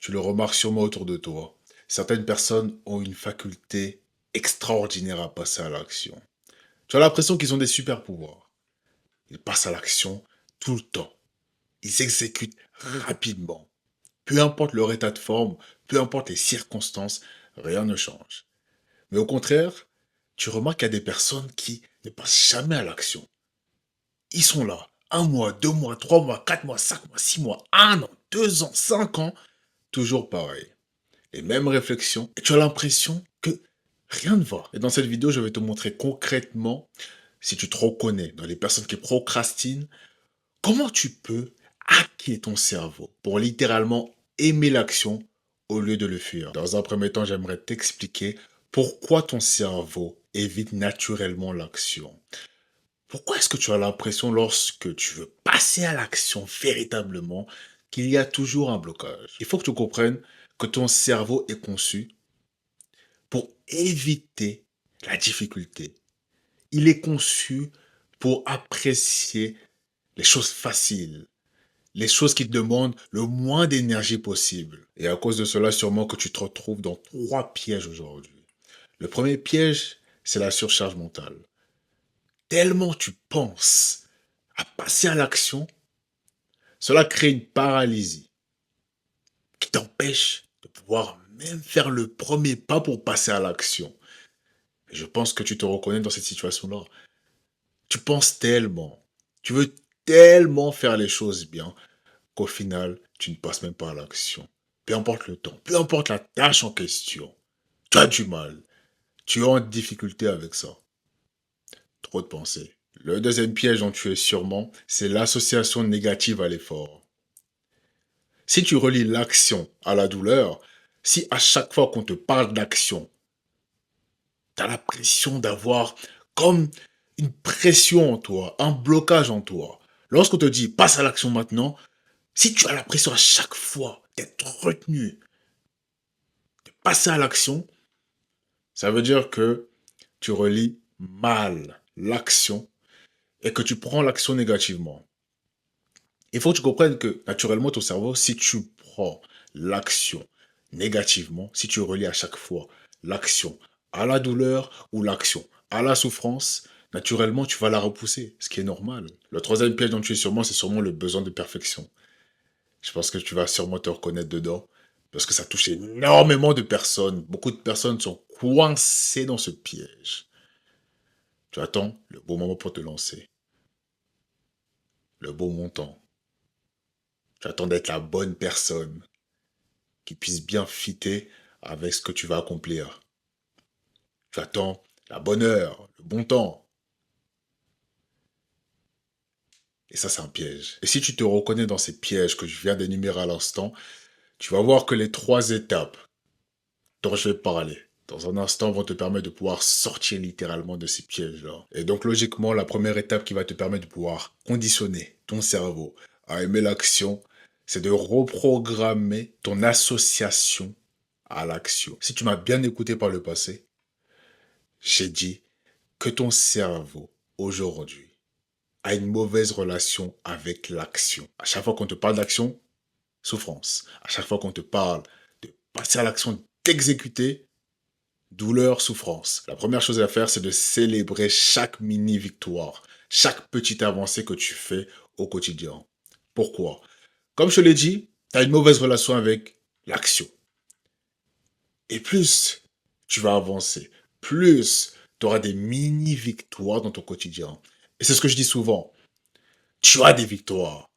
Tu le remarques sûrement autour de toi. Certaines personnes ont une faculté extraordinaire à passer à l'action. Tu as l'impression qu'ils ont des super pouvoirs. Ils passent à l'action tout le temps. Ils exécutent rapidement. Peu importe leur état de forme, peu importe les circonstances, rien ne change. Mais au contraire, tu remarques qu'il y a des personnes qui ne passent jamais à l'action. Ils sont là, 1 mois, 2 mois, 3 mois, 4 mois, 5 mois, 6 mois, 1 an, 2 ans, 5 ans, toujours pareil. Les mêmes réflexions, et tu as l'impression que rien ne va. Et dans cette vidéo, je vais te montrer concrètement, si tu te reconnais dans les personnes qui procrastinent, comment tu peux hacker ton cerveau pour littéralement aimer l'action au lieu de le fuir. Dans un premier temps, j'aimerais t'expliquer pourquoi ton cerveau évite naturellement l'action. Pourquoi est-ce que tu as l'impression, lorsque tu veux passer à l'action véritablement, qu'il y a toujours un blocage? Il faut que tu comprennes que ton cerveau est conçu pour éviter la difficulté. Il est conçu pour apprécier les choses faciles, les choses qui te demandent le moins d'énergie possible. Et à cause de cela, sûrement que tu te retrouves dans 3 pièges aujourd'hui. Le premier piège, c'est la surcharge mentale. Tellement tu penses à passer à l'action, cela crée une paralysie qui t'empêche de pouvoir même faire le premier pas pour passer à l'action. Et je pense que tu te reconnais dans cette situation-là. Tu penses tellement, tu veux tellement faire les choses bien qu'au final, tu ne passes même pas à l'action. Peu importe le temps, peu importe la tâche en question, tu as du mal. Tu es en difficulté avec ça. Trop de pensées. Le deuxième piège dont tu es sûrement, c'est l'association négative à l'effort. Si tu relis l'action à la douleur, si à chaque fois qu'on te parle d'action, tu as l'impression d'avoir comme une pression en toi, un blocage en toi. Lorsqu'on te dit passe à l'action maintenant, si tu as l'impression à chaque fois d'être retenu, de passer à l'action, ça veut dire que tu relis mal l'action et que tu prends l'action négativement. Il faut que tu comprennes que naturellement ton cerveau, si tu prends l'action négativement, si tu relis à chaque fois l'action à la douleur ou l'action à la souffrance, naturellement tu vas la repousser, ce qui est normal. Le troisième piège dont tu es sûrement, c'est sûrement le besoin de perfection. Je pense que tu vas sûrement te reconnaître dedans, parce que ça touche énormément de personnes. Beaucoup de personnes sont coincées dans ce piège. Tu attends le bon moment pour te lancer, le bon montant. Tu attends d'être la bonne personne qui puisse bien fitter avec ce que tu vas accomplir. Tu attends la bonne heure, le bon temps. Et ça, c'est un piège. Et si tu te reconnais dans ces pièges que je viens d'énumérer à l'instant, tu vas voir que les 3 étapes dont je vais parler dans un instant vont te permettre de pouvoir sortir littéralement de ces pièges-là. Et donc logiquement, la première étape qui va te permettre de pouvoir conditionner ton cerveau à aimer l'action, c'est de reprogrammer ton association à l'action. Si tu m'as bien écouté par le passé, j'ai dit que ton cerveau, aujourd'hui, a une mauvaise relation avec l'action. À chaque fois qu'on te parle d'action, souffrance. À chaque fois qu'on te parle de passer à l'action, d'exécuter, douleur, souffrance. La première chose à faire, c'est de célébrer chaque mini-victoire, chaque petite avancée que tu fais au quotidien. Pourquoi? Comme je te l'ai dit, tu as une mauvaise relation avec l'action. Et plus tu vas avancer, plus tu auras des mini-victoires dans ton quotidien. Et c'est ce que je dis souvent. Tu as des victoires.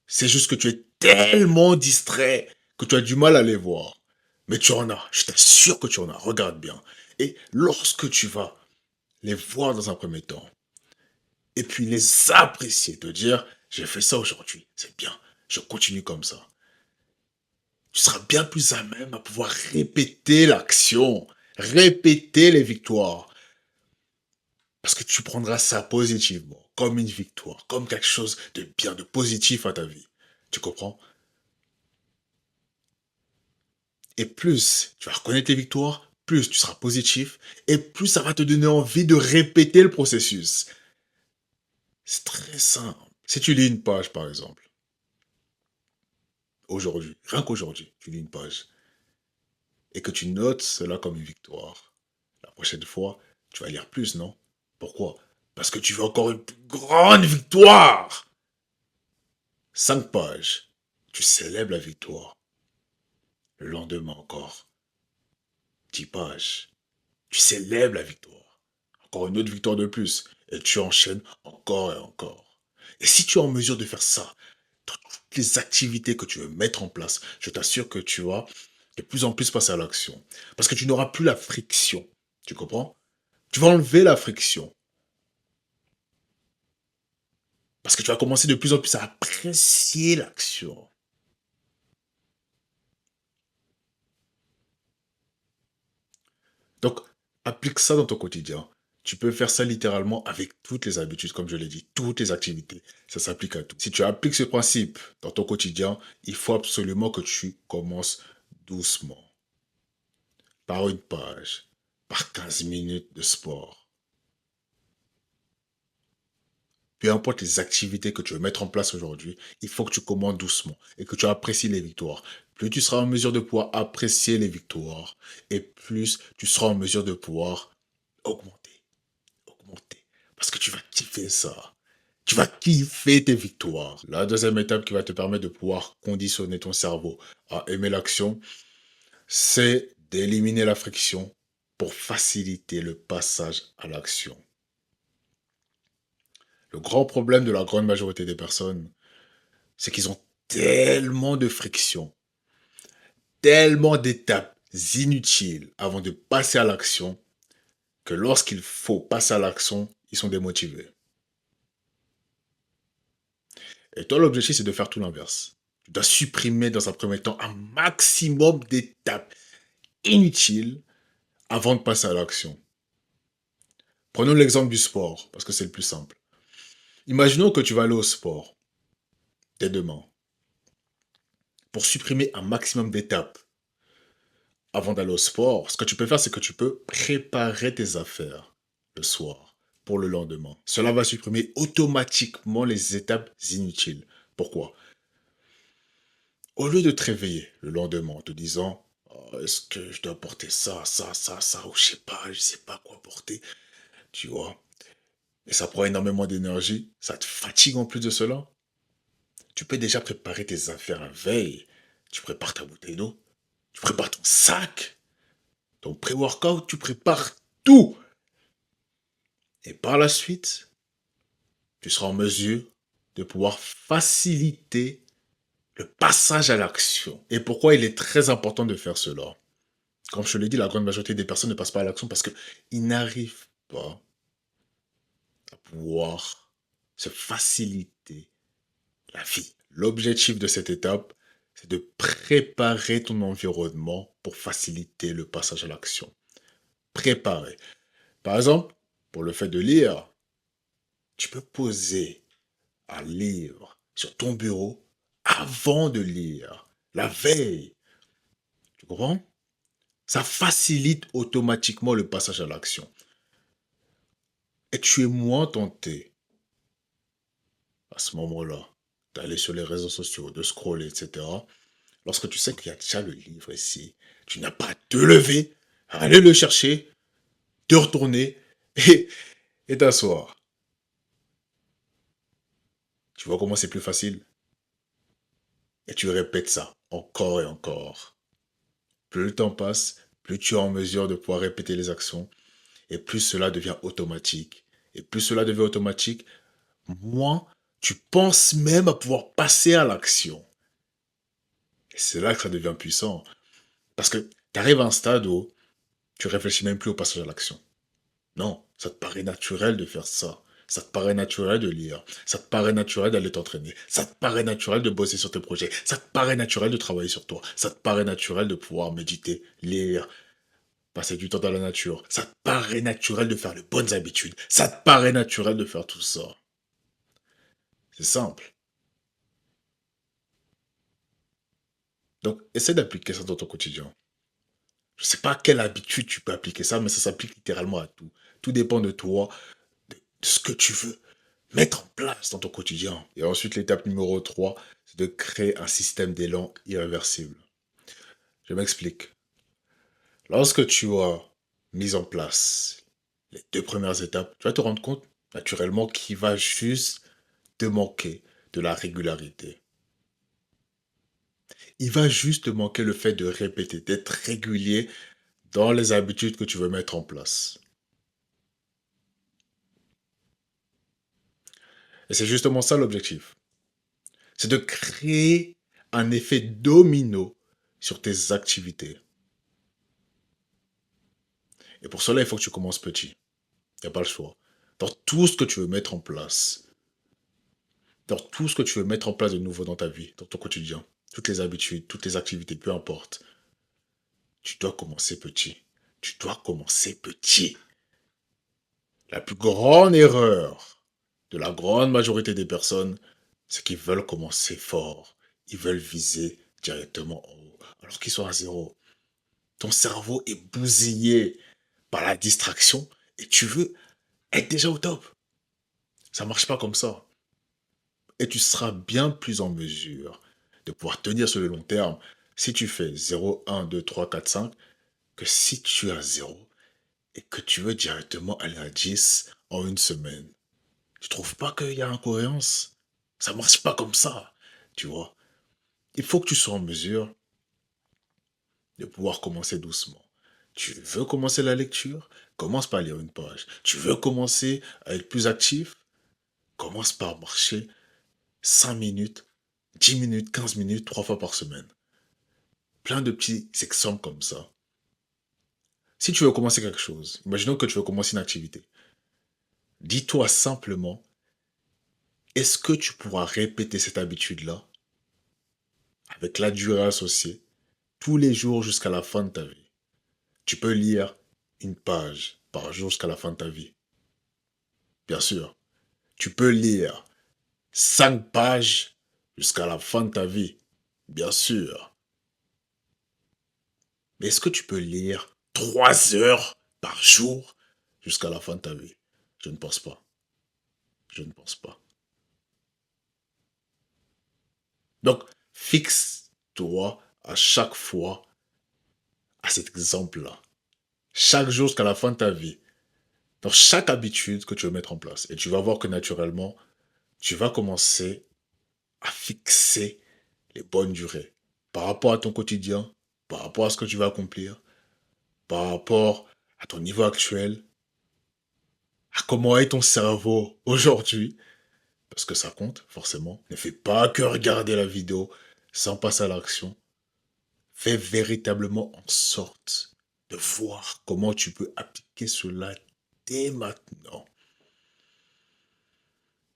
C'est juste que tu es tellement distrait que tu as du mal à les voir. Mais tu en as. Je t'assure que tu en as. Regarde bien. Et lorsque tu vas les voir dans un premier temps, et puis les apprécier, te dire, j'ai fait ça aujourd'hui, c'est bien, je continue comme ça. Tu seras bien plus à même à pouvoir répéter l'action, répéter les victoires. Parce que tu prendras ça positivement, comme une victoire, comme quelque chose de bien, de positif à ta vie. Tu comprends? Et plus tu vas reconnaître tes victoires, plus tu seras positif, et plus ça va te donner envie de répéter le processus. C'est très simple. Si tu lis une page, par exemple, aujourd'hui, rien qu'aujourd'hui, tu lis une page, et que tu notes cela comme une victoire, la prochaine fois, tu vas lire plus, non? Pourquoi? Parce que tu veux encore une plus grande victoire! 5 pages, tu célèbres la victoire. Le lendemain encore, 10 pages, tu célèbres la victoire. Encore une autre victoire de plus, et tu enchaînes encore et encore. Et si tu es en mesure de faire ça, dans toutes les activités que tu veux mettre en place, je t'assure que tu vas de plus en plus passer à l'action. Parce que tu n'auras plus la friction. Tu comprends? Tu vas enlever la friction. Parce que tu vas commencer de plus en plus à apprécier l'action. Donc, applique ça dans ton quotidien. Tu peux faire ça littéralement avec toutes les habitudes, comme je l'ai dit, toutes les activités. Ça s'applique à tout. Si tu appliques ce principe dans ton quotidien, il faut absolument que tu commences doucement, par une page, par 15 minutes de sport. Peu importe les activités que tu veux mettre en place aujourd'hui, il faut que tu commences doucement et que tu apprécies les victoires. Plus tu seras en mesure de pouvoir apprécier les victoires et plus tu seras en mesure de pouvoir augmenter, augmenter. Parce que tu vas kiffer ça. Tu vas kiffer tes victoires. La deuxième étape qui va te permettre de pouvoir conditionner ton cerveau à aimer l'action, c'est d'éliminer la friction pour faciliter le passage à l'action. Le grand problème de la grande majorité des personnes, c'est qu'ils ont tellement de friction, tellement d'étapes inutiles avant de passer à l'action, que lorsqu'il faut passer à l'action, ils sont démotivés. Et toi, l'objectif, c'est de faire tout l'inverse. Tu dois supprimer dans un premier temps un maximum d'étapes inutiles avant de passer à l'action. Prenons l'exemple du sport, parce que c'est le plus simple. Imaginons que tu vas aller au sport dès demain. Pour supprimer un maximum d'étapes avant d'aller au sport, ce que tu peux faire, c'est que tu peux préparer tes affaires le soir pour le lendemain. Cela va supprimer automatiquement les étapes inutiles. Pourquoi? Au lieu de te réveiller le lendemain en te disant oh, est-ce que je dois porter ça, ça, ça, ça, ou je sais pas quoi porter, tu vois. Et ça prend énormément d'énergie, ça te fatigue en plus de cela. Tu peux déjà préparer tes affaires la veille. Tu prépares ta bouteille d'eau, tu prépares ton sac, ton pré-workout, tu prépares tout. Et par la suite, tu seras en mesure de pouvoir faciliter le passage à l'action. Et pourquoi il est très important de faire cela? Comme je te l'ai dit, la grande majorité des personnes ne passent pas à l'action parce qu'ils n'arrivent pas à pouvoir se faciliter la vie. L'objectif de cette étape, c'est de préparer ton environnement pour faciliter le passage à l'action. Préparer. Par exemple, pour le fait de lire, tu peux poser un livre sur ton bureau avant de lire, la veille. Tu comprends? Ça facilite automatiquement le passage à l'action. Et tu es moins tenté à ce moment-là d'aller sur les réseaux sociaux, de scroller, etc. Lorsque tu sais qu'il y a déjà le livre ici, tu n'as pas à te lever, à aller le chercher, te retourner et, et t'asseoir. Tu vois comment c'est plus facile? Et tu répètes ça encore et encore. Plus le temps passe, plus tu es en mesure de pouvoir répéter les actions et plus cela devient automatique. Et plus cela devient automatique, moins tu penses même à pouvoir passer à l'action. Et c'est là que ça devient puissant. Parce que tu arrives à un stade où tu réfléchis même plus au passage à l'action. Non, ça te paraît naturel de faire ça. Ça te paraît naturel de lire. Ça te paraît naturel d'aller t'entraîner. Ça te paraît naturel de bosser sur tes projets. Ça te paraît naturel de travailler sur toi. Ça te paraît naturel de pouvoir méditer, lire, passer du temps dans la nature. Ça te paraît naturel de faire de bonnes habitudes. Ça te paraît naturel de faire tout ça. C'est simple. Donc, essaie d'appliquer ça dans ton quotidien. Je ne sais pas à quelle habitude tu peux appliquer ça, mais ça s'applique littéralement à tout. Tout dépend de toi, de ce que tu veux mettre en place dans ton quotidien. Et ensuite, l'étape numéro 3, c'est de créer un système d'élan irréversible. Je m'explique. Lorsque tu as mis en place les 2 premières étapes, tu vas te rendre compte naturellement qu'il va juste te manquer de la régularité. Il va juste te manquer le fait de répéter, d'être régulier dans les habitudes que tu veux mettre en place. Et c'est justement ça l'objectif. C'est de créer un effet domino sur tes activités. Et pour cela, il faut que tu commences petit. Il n'y a pas le choix. Dans tout ce que tu veux mettre en place, dans tout ce que tu veux mettre en place de nouveau dans ta vie, dans ton quotidien, toutes les habitudes, toutes les activités, peu importe, tu dois commencer petit. Tu dois commencer petit. La plus grande erreur de la grande majorité des personnes, c'est qu'ils veulent commencer fort. Ils veulent viser directement en haut, alors qu'ils sont à zéro. Ton cerveau est bousillé par la distraction et tu veux être déjà au top. Ça marche pas comme ça. Et tu seras bien plus en mesure de pouvoir tenir sur le long terme si tu fais 0, 1, 2, 3, 4, 5 que si tu as 0 et que tu veux directement aller à 10 en une semaine. Tu trouves pas qu'il y a incohérence? Ça marche pas comme ça, tu vois. Il faut que tu sois en mesure de pouvoir commencer doucement. Tu veux commencer la lecture? Commence par lire une page. Tu veux commencer à être plus actif? Commence par marcher 5 minutes, 10 minutes, 15 minutes, 3 fois par semaine. Plein de petits exemples comme ça. Si tu veux commencer quelque chose, imaginons que tu veux commencer une activité. Dis-toi simplement, est-ce que tu pourras répéter cette habitude-là avec la durée associée tous les jours jusqu'à la fin de ta vie? Tu peux lire une page par jour jusqu'à la fin de ta vie. Bien sûr. Tu peux lire 5 pages jusqu'à la fin de ta vie. Bien sûr. Mais est-ce que tu peux lire 3 heures par jour jusqu'à la fin de ta vie? Je ne pense pas. Je ne pense pas. Donc, fixe-toi à chaque fois à cet exemple-là. Chaque jour jusqu'à la fin de ta vie. Dans chaque habitude que tu veux mettre en place. Et tu vas voir que naturellement, tu vas commencer à fixer les bonnes durées. Par rapport à ton quotidien, par rapport à ce que tu vas accomplir, par rapport à ton niveau actuel, à comment est ton cerveau aujourd'hui, parce que ça compte, forcément. Ne fais pas que regarder la vidéo sans passer à l'action. Fais véritablement en sorte de voir comment tu peux appliquer cela dès maintenant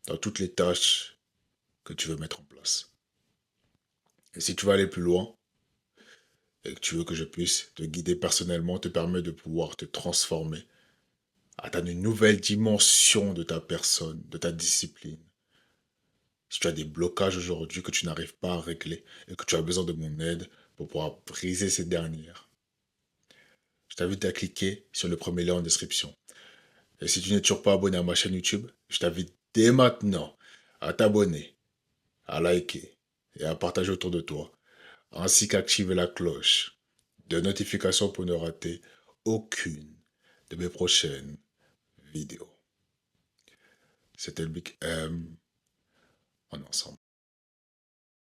dans toutes les tâches que tu veux mettre en place. Et si tu veux aller plus loin, et que tu veux que je puisse te guider personnellement, te permet de pouvoir te transformer, atteindre une nouvelle dimension de ta personne, de ta discipline. Si tu as des blocages aujourd'hui que tu n'arrives pas à régler et que tu as besoin de mon aide pour pouvoir briser ces dernières, je t'invite à cliquer sur le premier lien en description. Et si tu n'es toujours pas abonné à ma chaîne YouTube, je t'invite dès maintenant à t'abonner, à liker et à partager autour de toi, ainsi qu'activer la cloche de notification pour ne rater aucune de mes prochaines vidéos. C'était le Big M en ensemble.